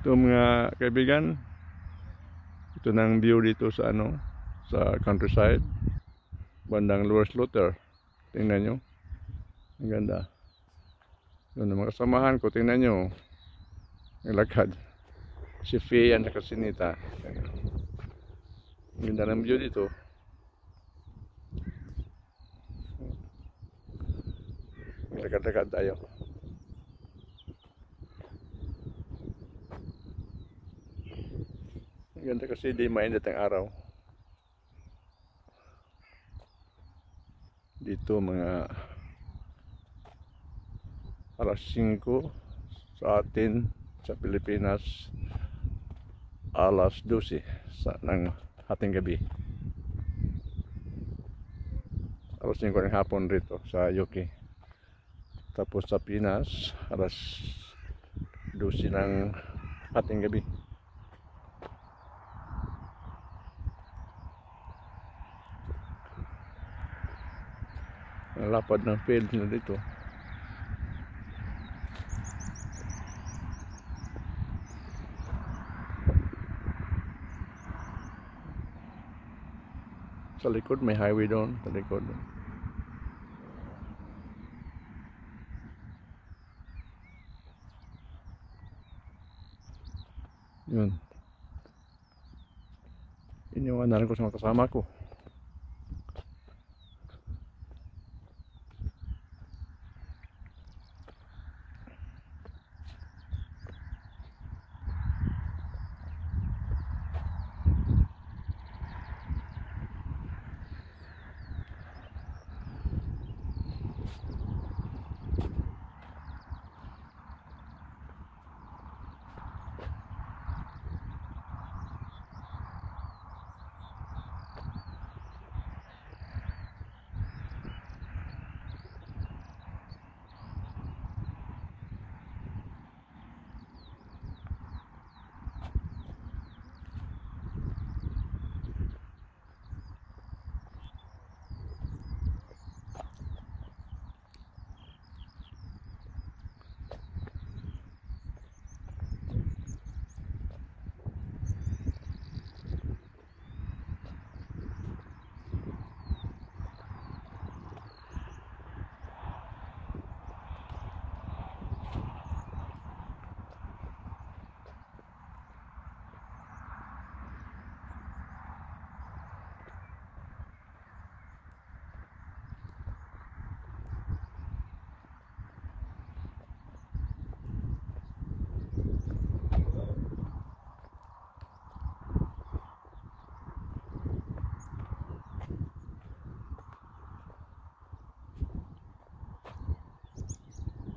Ito mga kaibigan, ito na ang view dito sa sa countryside, bandang Lower Slaughter. Tingnan nyo, ang ganda. Yun ang mga kasamahan ko, tingnan nyo, naglakad. Si Faye at si Nita. Ang ganda ng view dito. Lakad-lakad tayo. Ang ganda kasi di mainit ang araw. Dito mga alas 5 sa atin sa Pilipinas, alas 12 ng hating gabi. Alas 5 ng hapon rito sa UK. Tapos sa Pinas, alas 12 ng hating gabi. Ang lapad ng field na dito. Sa likod may highway doon, sa likod. Yun. Iniwanan ko sa mga kasama ko.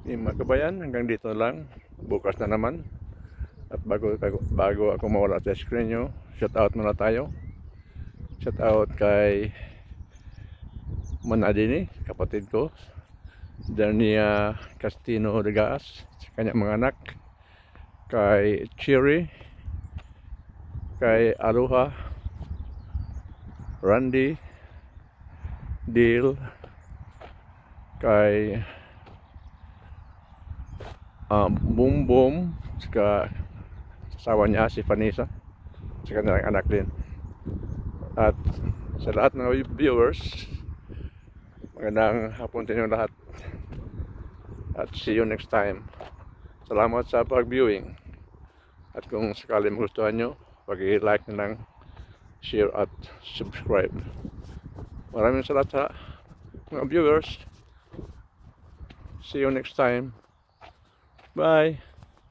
Mga kabayan, hanggang dito lang. Bukas na naman. At bago ako mawala sa screen nyo, shout out muna tayo. Shout out kay Manadini, kapatid ko, Darnia Castino Regas, sa kanyang mga anak, kay Cherry, kay Aruha, Randy, Deal, kay Boom Boom, saka asawa niya si Vanessa, sa kanilang anak din. At sa lahat ng viewers, magandang hapon din yung lahat. At see you next time. Salamat sa pag-viewing. At kung sakali magustuhan nyo, pag-i-like na lang, share at subscribe. Maraming salamat sa mga viewers. See you next time. Bye.